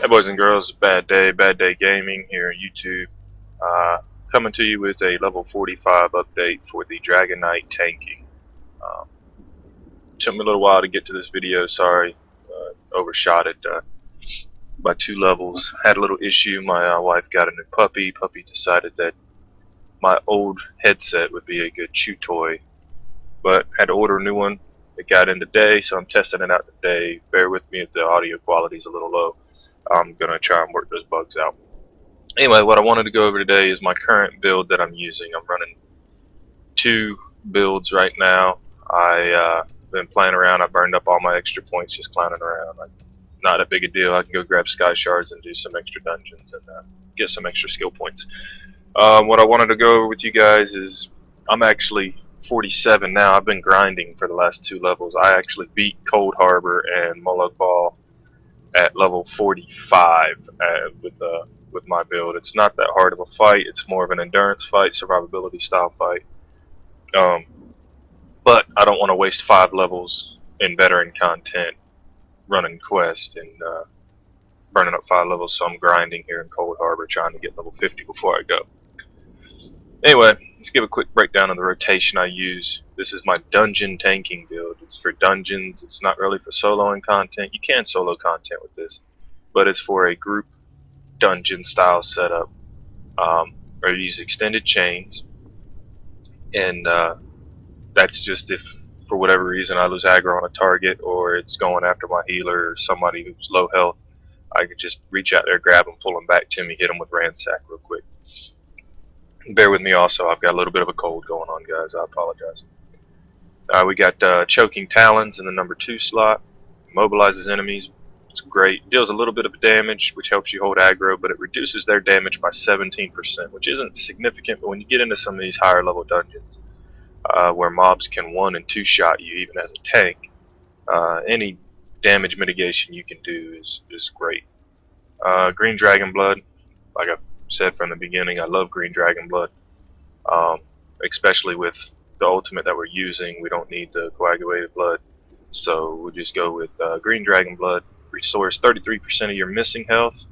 Hey boys and girls, Badday Gaming here on YouTube, coming to you with a level 45 update for the Dragonknight Tanking. Um, Took me a little while to get to this video, sorry, overshot it by 2 levels. Had a little issue, my wife got a new puppy. Puppy decided that my old headset would be a good chew toy, but had to order a new one. It got in today, so I'm testing it out today. Bear with me if the audio quality is a little low. I'm going to try and work those bugs out. Anyway, what I wanted to go over today is my current build that I'm using. I'm running 2 builds right now. I've been playing around. I burned up all my extra points just clowning around. Not a big a deal. I can go grab sky shards and do some extra dungeons and get some extra skill points. What I wanted to go over with you guys is I'm actually 47 now. I've been grinding for the last 2 levels. I actually beat Cold Harbor and Mulug Ball at level 45 with my build. It's not that hard of a fight. It's more of an endurance fight, survivability style fight. But I don't want to waste 5 levels in veteran content running quests and burning up 5 levels, so I'm grinding here in Cold Harbor trying to get level 50 before I go. Anyway, let's give a quick breakdown of the rotation I use. This is my dungeon tanking build. It's for dungeons. It's not really for soloing content. You can solo content with this, but it's for a group dungeon style setup. Or use extended chains, and that's just if for whatever reason I lose aggro on a target or it's going after my healer or somebody who's low health. I could just reach out there, grab them, pull them back to me, hit them with ransack real quick. Bear with me also, I've got a little bit of a cold going on, guys. I apologize. We got choking talons in the number 2 slot. Mobilizes enemies. It's great. Deals a little bit of damage, which helps you hold aggro, but it reduces their damage by 17%, which isn't significant. But when you get into some of these higher level dungeons, where mobs can 1- and 2-shot you, even as a tank, any damage mitigation you can do is great. Green Dragon Blood, like I've said from the beginning, I love Green Dragon Blood, especially with the ultimate that we're using. We don't need the coagulated blood, so we'll just go with Green Dragon Blood. Restores 33% of your missing health,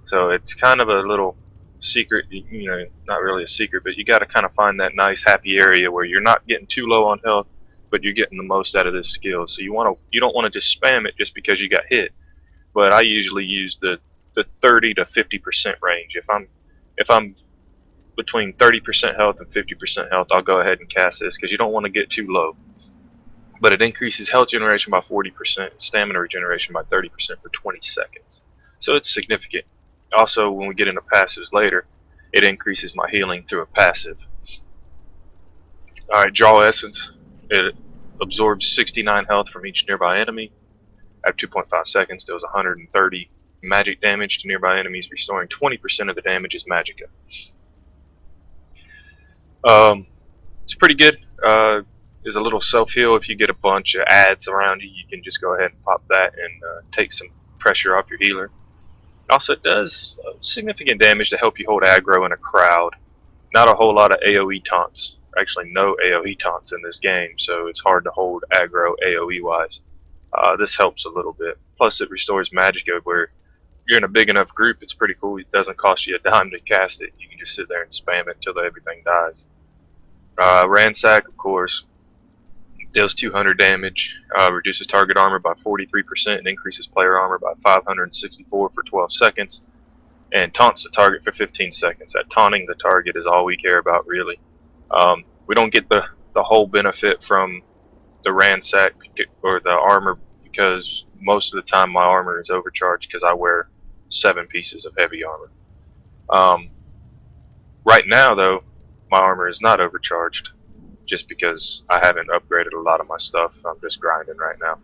so it's kind of a little secret, you know, not really a secret, but you got to kind of find that nice happy area where you're not getting too low on health, but you're getting the most out of this skill. So you don't want to just spam it just because you got hit. But I usually use the 30 to 50% range. If I'm between 30% health and 50% health, I'll go ahead and cast this because you don't want to get too low. But it increases health generation by 40%, stamina regeneration by 30% for 20 seconds. So it's significant. Also, when we get into passives later, it increases my healing through a passive. Alright, Draw Essence. It absorbs 69 health from each nearby enemy. After 2.5 seconds, deals 130 magic damage to nearby enemies, restoring 20% of the damage as magicka. It's pretty good. There's a little self-heal. If you get a bunch of ads around you, you can just go ahead and pop that and take some pressure off your healer. Also, it does significant damage to help you hold aggro in a crowd. Not a whole lot of AoE taunts. Actually, no AoE taunts in this game, so it's hard to hold aggro AoE-wise. This helps a little bit. Plus, it restores magicka where you're in a big enough group. It's pretty cool. It doesn't cost you a dime to cast it. You can just sit there and spam it until everything dies. Ransack, of course, deals 200 damage, reduces target armor by 43% and increases player armor by 564 for 12 seconds, and taunts the target for 15 seconds. That taunting the target is all we care about, really. We don't get the whole benefit from the ransack or the armor because most of the time my armor is overcharged because I wear 7 pieces of heavy armor. Right now, though, my armor is not overcharged, just because I haven't upgraded a lot of my stuff. I'm just grinding right now.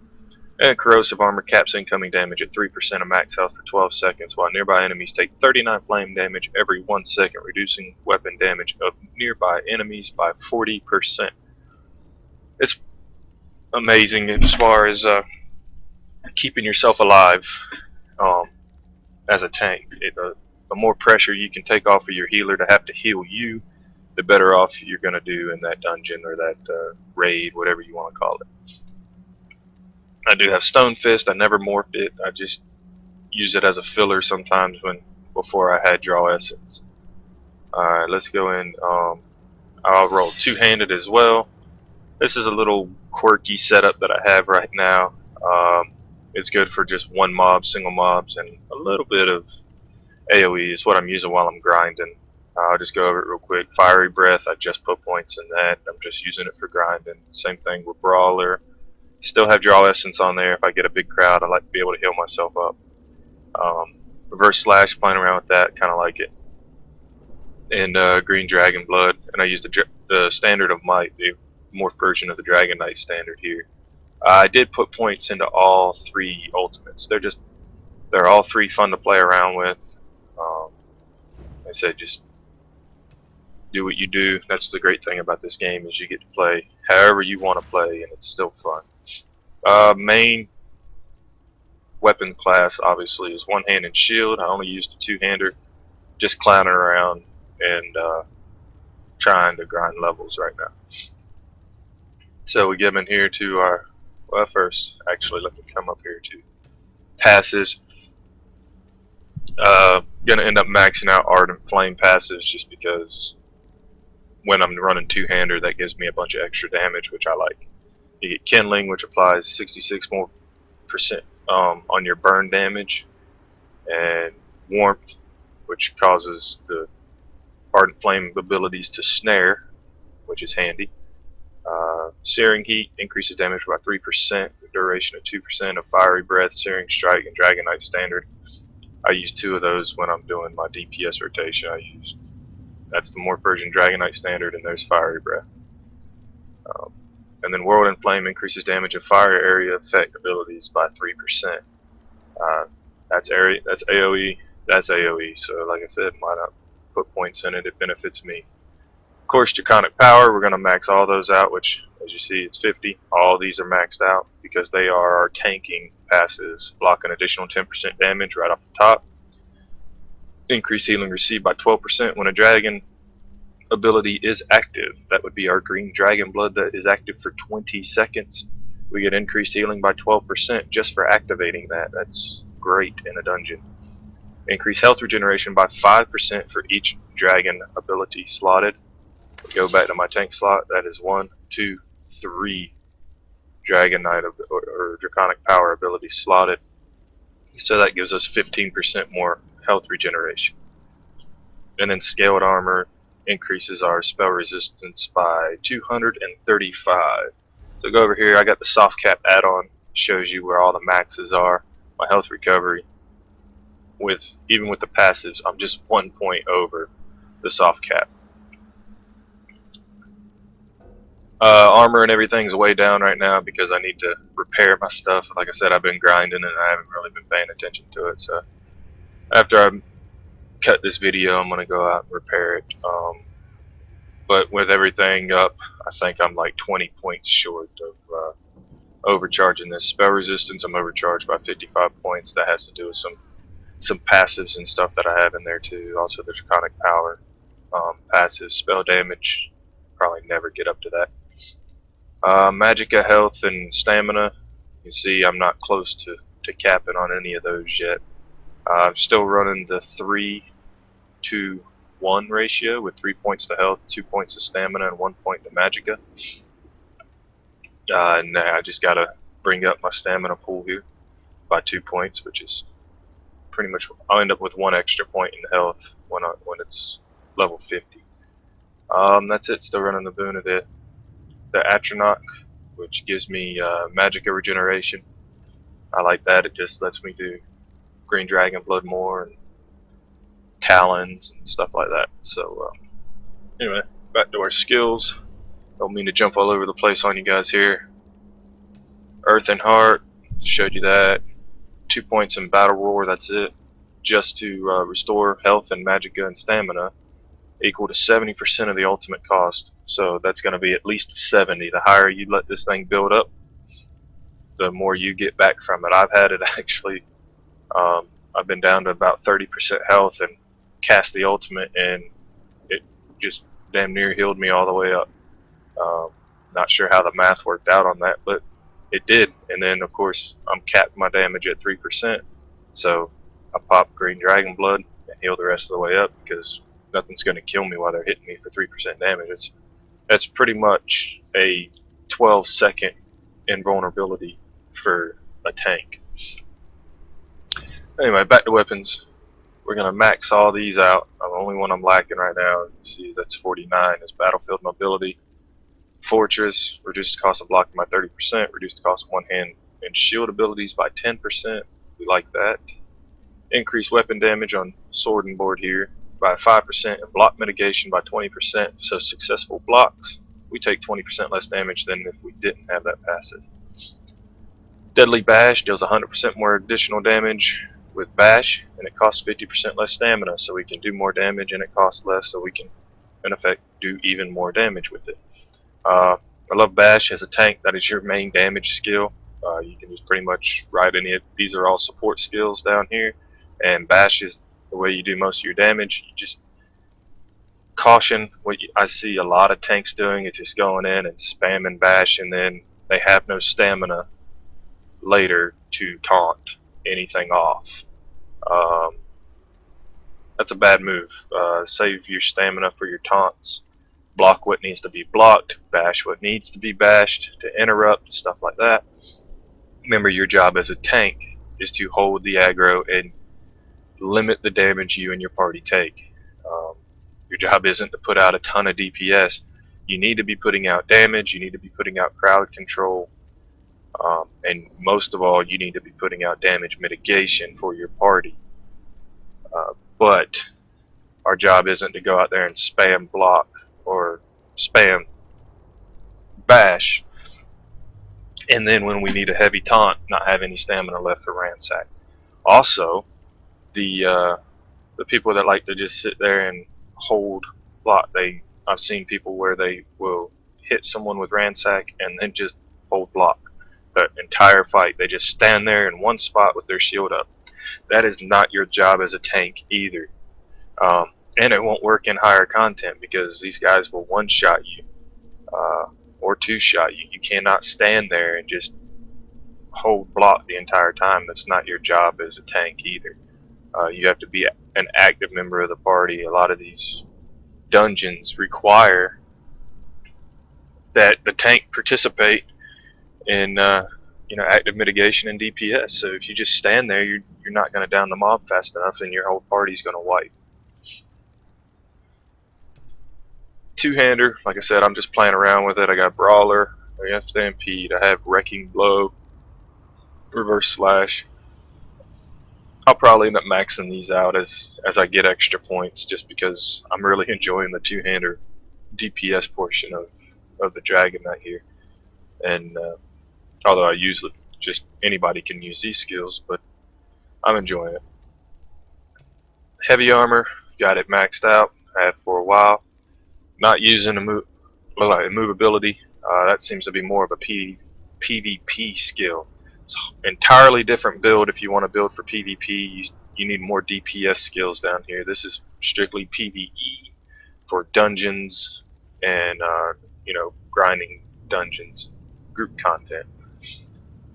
And corrosive armor caps incoming damage at 3% of max health for 12 seconds, while nearby enemies take 39 flame damage every 1 second, reducing weapon damage of nearby enemies by 40%. It's amazing as far as keeping yourself alive as a tank. The more pressure you can take off of your healer to have to heal you, the better off you're going to do in that dungeon or that raid, whatever you want to call it. I do have Stone Fist. I never morphed it. I just use it as a filler sometimes before I had draw essence. Alright, let's go in. I'll roll two-handed as well. This is a little quirky setup that I have right now. It's good for just one mob, single mobs, and a little bit of AoE is what I'm using while I'm grinding. I'll just go over it real quick. Fiery Breath, I just put points in that. I'm just using it for grinding. Same thing with Brawler. Still have Draw Essence on there. If I get a big crowd, I like to be able to heal myself up. Reverse Slash, playing around with that, kind of like it. And Green Dragon Blood, and I use the Standard of Might, the morph version of the Dragonknight standard here. I did put points into all three ultimates. They're all three fun to play around with. Like I said, just do what you do. That's the great thing about this game, is you get to play however you want to play, and it's still fun. Main weapon class obviously is one-handed shield. I only used a two-hander, just clowning around and trying to grind levels right now. So we get in here to our, well, first actually let me come up here to passes. Gonna end up maxing out Ardent Flame passes just because when I'm running two-hander, that gives me a bunch of extra damage, which I like. You get Kindling, which applies 66% more on your burn damage, and Warmth, which causes the Ardent Flame abilities to snare, which is handy. Searing Heat increases damage by 3%, the duration of 2% of Fiery Breath, Searing Strike, and Dragonknight Standard. I use two of those when I'm doing my DPS rotation. That's the morph version Dragonknight Standard, and there's Fiery Breath. And then Whirlwind Flame increases damage of fire area effect abilities by 3%. That's AoE. That's AoE. So like I said, why not put points in it? It benefits me. Of course, Draconic Power, we're going to max all those out, which, as you see, it's 50. All these are maxed out because they are our tanking passes, block an additional 10% damage right off the top. Increase healing received by 12% when a dragon ability is active. That would be our Green Dragon Blood that is active for 20 seconds. We get increased healing by 12% just for activating that. That's great in a dungeon. Increase health regeneration by 5% for each dragon ability slotted. Go back to my tank slot. That is 1, 2, 3 Dragonknight or Draconic Power abilities slotted. So that gives us 15% more health regeneration. And then Scaled Armor increases our spell resistance by 235. So go over here. I got the Soft Cap add-on. Shows you where all the maxes are. My health recovery. Even with the passives, I'm just 1 point over the Soft Cap. Armor and everything's way down right now because I need to repair my stuff. Like I said, I've been grinding and I haven't really been paying attention to it. So after I cut this video, I'm going to go out and repair it. But with everything up, I think I'm like 20 points short of overcharging this. Spell resistance, I'm overcharged by 55 points. That has to do with some passives and stuff that I have in there too. Also the Draconic Power passive. Spell damage, probably never get up to that. Magicka health and stamina, you see I'm not close to capping on any of those yet. I'm still running the 3-to-1 ratio with 3 points to health, 2 points to stamina, and 1 point to Magicka. And I just gotta bring up my stamina pool here by 2 points, which is pretty much, I'll end up with 1 extra point in health when it's level 50. That's it. Still running the boon of the Atronach, which gives me Magicka regeneration. I like that. It just lets me do Green Dragon Blood more and Talons and stuff like that. So anyway, back to our skills. Don't mean to jump all over the place on you guys here. Earth and Heart, showed you that. 2 points in Battle Roar, that's it. Just to restore health and Magicka and stamina, equal to 70% of the ultimate cost. So that's going to be at least 70. The higher you let this thing build up, the more you get back from it. I've had it actually, I've been down to about 30% health and cast the ultimate, and it just damn near healed me all the way up. Not sure how the math worked out on that, but it did. And then of course I'm capped my damage at 3%, so I pop green dragon blood and heal the rest of the way up, because nothing's going to kill me while they're hitting me for 3% damage. That's pretty much a 12-second invulnerability for a tank. Anyway, back to weapons. We're going to max all these out. The only one I'm lacking right now, as you see, that's 49, is Battlefield Mobility. Fortress, reduce the cost of blocking by 30%, reduce the cost of one hand and shield abilities by 10%. We like that. Increase weapon damage on sword and board here by 5%, and block mitigation by 20%. So successful blocks, we take 20% less damage than if we didn't have that passive. Deadly Bash deals 100% more additional damage with Bash, and it costs 50% less stamina, so we can do more damage, and it costs less, so we can, in effect, do even more damage with it. I love Bash as a tank. That is your main damage skill. You can just pretty much ride any of these. Are all support skills down here, and Bash is the way you do most of your damage. You just caution what I see a lot of tanks doing is just going in and spamming Bash, and then they have no stamina later to taunt anything off. That's a bad move. Save your stamina for your taunts. Block what needs to be blocked, bash what needs to be bashed, to interrupt, stuff like that. Remember, your job as a tank is to hold the aggro and limit the damage you and your party take. Your job isn't to put out a ton of DPS. You need to be putting out damage, you need to be putting out crowd control, and most of all, you need to be putting out damage mitigation for your party. But our job isn't to go out there and spam block or spam bash, and then when we need a heavy taunt, not have any stamina left for ransack. Also, the people that like to just sit there and hold block, I've seen people where they will hit someone with ransack and then just hold block the entire fight. They just stand there in one spot with their shield up. That is not your job as a tank either. And it won't work in higher content, because these guys will one-shot you or two-shot you. You cannot stand there and just hold block the entire time. That's not your job as a tank either. You have to be an active member of the party. A lot of these dungeons require that the tank participate in active mitigation and DPS. So if you just stand there, you're not going to down the mob fast enough, and your whole party's going to wipe. Two-hander, like I said, I'm just playing around with it. I got Brawler, I got Stampede, I have Wrecking Blow, Reverse Slash. I'll probably end up maxing these out as I get extra points, just because I'm really enjoying the two-hander DPS portion of the Dragonknight here. And although I usually just anybody can use these skills, but I'm enjoying it. Heavy armor, got it maxed out. I have for a while. Not using immovability. That seems to be more of a PvP skill. It's an entirely different build. If you want to build for PvP, you need more DPS skills down here. This is strictly PvE for dungeons and grinding dungeons, group content.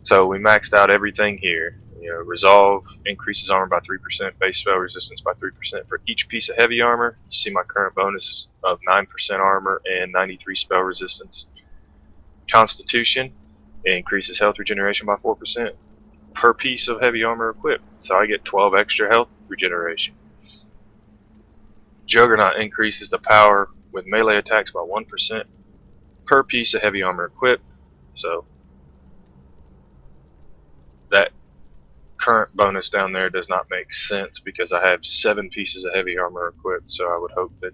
So we maxed out everything here. Resolve increases armor by 3%, base spell resistance by 3% for each piece of heavy armor. You see my current bonus of 9% armor and 93 spell resistance. Constitution increases health regeneration by 4% per piece of heavy armor equipped. So I get 12 extra health regeneration. Juggernaut increases the power with melee attacks by 1% per piece of heavy armor equipped. So that current bonus down there does not make sense, because I have 7 pieces of heavy armor equipped. So I would hope that,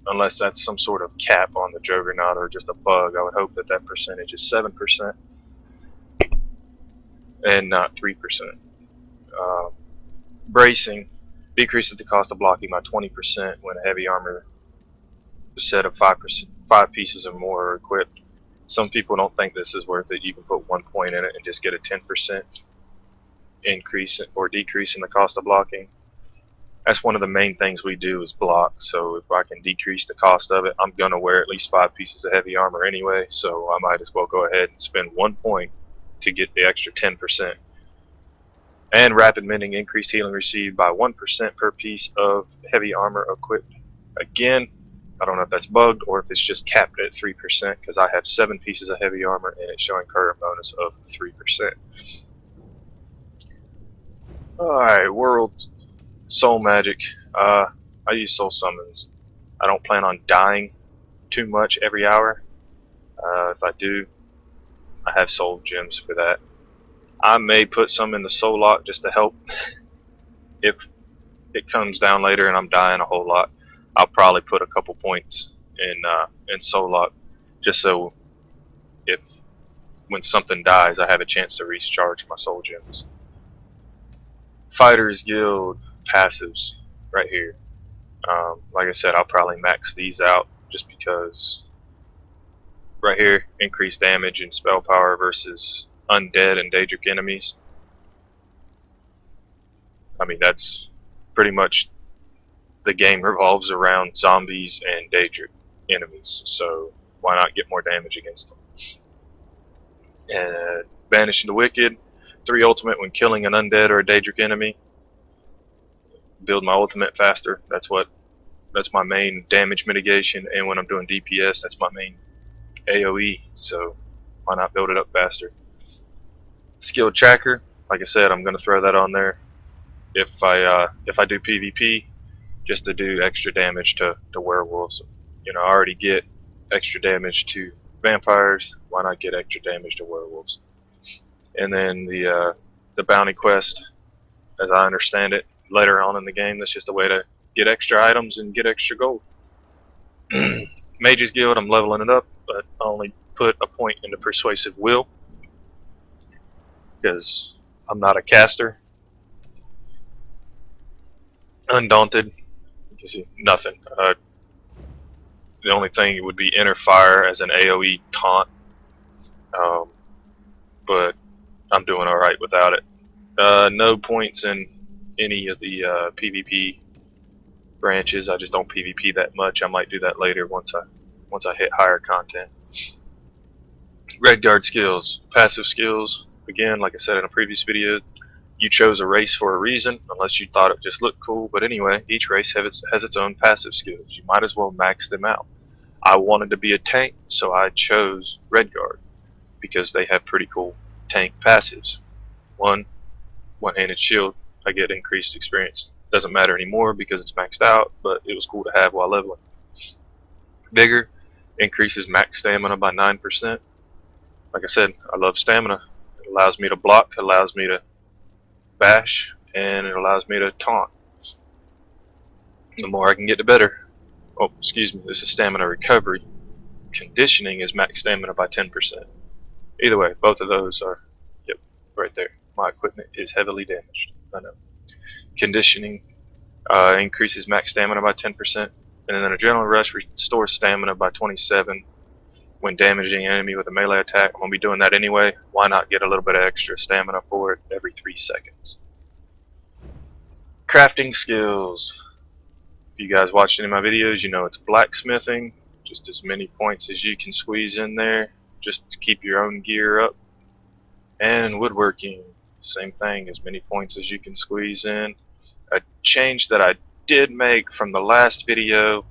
unless that's some sort of cap on the Juggernaut or just a bug, I would hope that that percentage is 7% and not 3%. Bracing decreases the cost of blocking by 20% when a heavy armor set of 5 pieces or more are equipped. Some people don't think this is worth it. You can put 1 point in it and just get a 10% increase or decrease in the cost of blocking. That's one of the main things we do is block. So if I can decrease the cost of it, I'm going to wear at least 5 pieces of heavy armor anyway, so I might as well go ahead and spend 1 point to get the extra 10%. And rapid mending, increased healing received by 1% per piece of heavy armor equipped. Again, I don't know if that's bugged or if it's just capped at 3%, because I have 7 pieces of heavy armor and it's showing current bonus of 3%. Alright, World Soul Magic. I use Soul Summons. I don't plan on dying too much every hour. If I do, I have Soul Gems for that. I may put some in the Soul Lock just to help. If it comes down later and I'm dying a whole lot, I'll probably put a couple points in Soul Lock, just so if when something dies, I have a chance to recharge my Soul Gems. Fighters Guild passives right here. Like I said, I'll probably max these out just because. Right here, increased damage and spell power versus undead and Daedric enemies. I mean, that's pretty much the game revolves around zombies and Daedric enemies, so why not get more damage against them? And Banishing the Wicked, 3 ultimate when killing an undead or a Daedric enemy. Build my ultimate faster. That's my main damage mitigation, and when I'm doing DPS, that's my main AoE, so why not build it up faster? Skill Tracker, like I said, I'm going to throw that on there if I do PvP, just to do extra damage to werewolves. You know, I already get extra damage to vampires, why not get extra damage to werewolves? And then the bounty quest, as I understand it, later on in the game, that's just a way to get extra items and get extra gold. Mages Guild, I'm leveling it up, but I only put a point into Persuasive Will because I'm not a caster. Undaunted, you can see nothing. The only thing would be Inner Fire as an AoE taunt, but I'm doing alright without it. No points in any of the PvP branches. I just don't PvP that much. I might do that later once I hit higher content. Redguard skills, passive skills. Again, like I said in a previous video, you chose a race for a reason, unless you thought it just looked cool. But anyway, each race has its own passive skills. You might as well max them out. I wanted to be a tank, so I chose Redguard because they have pretty cool tank passives. One-handed shield, I get increased experience. Doesn't matter anymore because it's maxed out, but it was cool to have while leveling. Vigor increases max stamina by 9%. Like I said, I love stamina. It allows me to block, allows me to bash, and it allows me to taunt. The more I can get, the better. Oh, excuse me, this is stamina recovery. Conditioning is max stamina by 10%. Either way, both of those are, yep, right there. My equipment is heavily damaged. I know. Conditioning increases max stamina by 10%, and then Adrenaline Rush restores stamina by 27 when damaging an enemy with a melee attack. I'm going to be doing that anyway. Why not get a little bit of extra stamina for it every 3 seconds? Crafting skills. If you guys watched any of my videos, you know it's blacksmithing. Just as many points as you can squeeze in there, just to keep your own gear up. And woodworking. Same thing, as many points as you can squeeze in. A change that I did make from the last video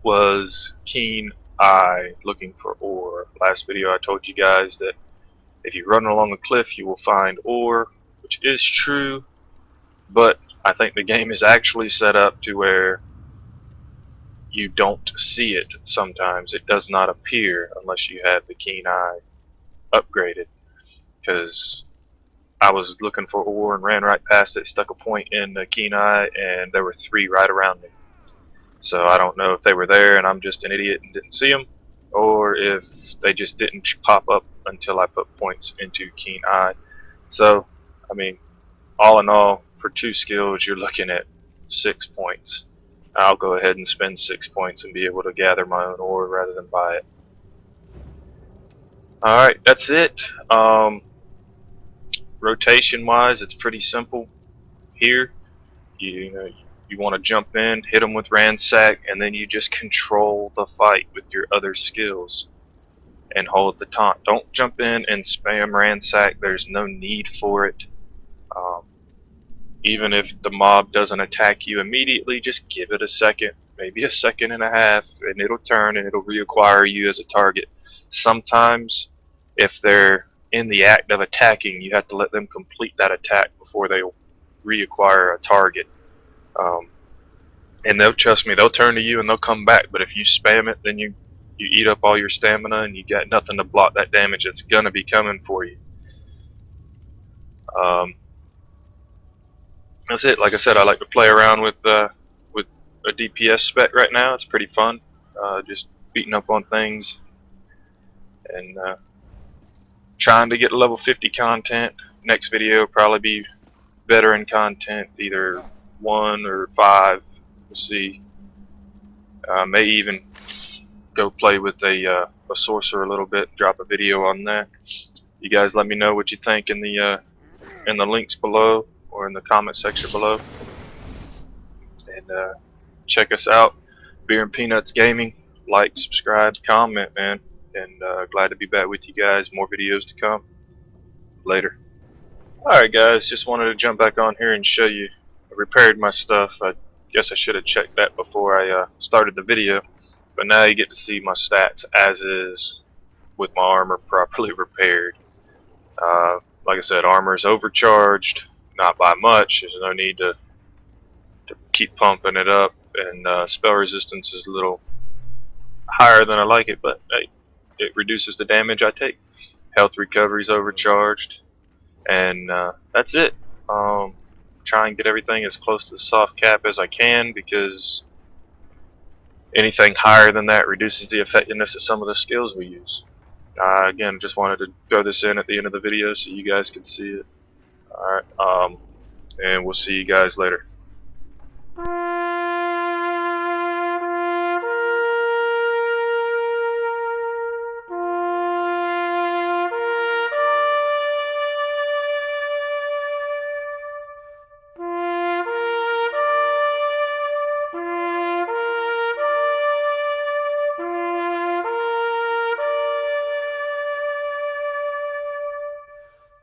was keen eye, looking for ore. Last video I told you guys that if you run along a cliff you will find ore, which is true, but I think the game is actually set up to where you don't see it sometimes. It does not appear unless you have the keen eye upgraded, because I was looking for ore and ran right past it, stuck a point in the keen eye, and there were 3 right around me. So I don't know if they were there and I'm just an idiot and didn't see them, or if they just didn't pop up until I put points into keen eye. So, I mean, all in all, for 2 skills, you're looking at 6 points. I'll go ahead and spend 6 points and be able to gather my own ore rather than buy it. Alright, that's it. Rotation wise, it's pretty simple here. You want to jump in, hit them with ransack, and then you just control the fight with your other skills and hold the taunt. Don't jump in and spam ransack. There's no need for it. Even if the mob doesn't attack you immediately, just give it a second, maybe a second and a half, and it'll turn and it'll reacquire you as a target. Sometimes, if they're in the act of attacking, you have to let them complete that attack before they reacquire a target. And they'll, trust me, they'll turn to you and they'll come back. But if you spam it, then you eat up all your stamina and you got nothing to block that damage that's gonna be coming for you. That's it. Like I said, I like to play around with a DPS spec right now. It's pretty fun. Just beating up on things and trying to get level 50 content. Next video will probably be veteran content, either 1 or 5. We'll see. May even go play with a sorcerer a little bit. Drop a video on that. You guys, let me know what you think in the links below or in the comment section below. And check us out, Beer and Peanuts Gaming. Like, subscribe, comment, man. And glad to be back with you guys. More videos to come. Later. Alright guys, just wanted to jump back on here and show you. I repaired my stuff. I guess I should have checked that before I started the video. But now you get to see my stats as is with my armor properly repaired. Like I said, armor is overcharged, not by much. There's no need to keep pumping it up, and spell resistance is a little higher than I like it, but hey, it reduces the damage I take. Health recovery is overcharged, and that's it. Try and get everything as close to the soft cap as I can, because anything higher than that reduces the effectiveness of some of the skills we use. Again, just wanted to throw this in at the end of the video so you guys could see it. Alright, and we'll see you guys later.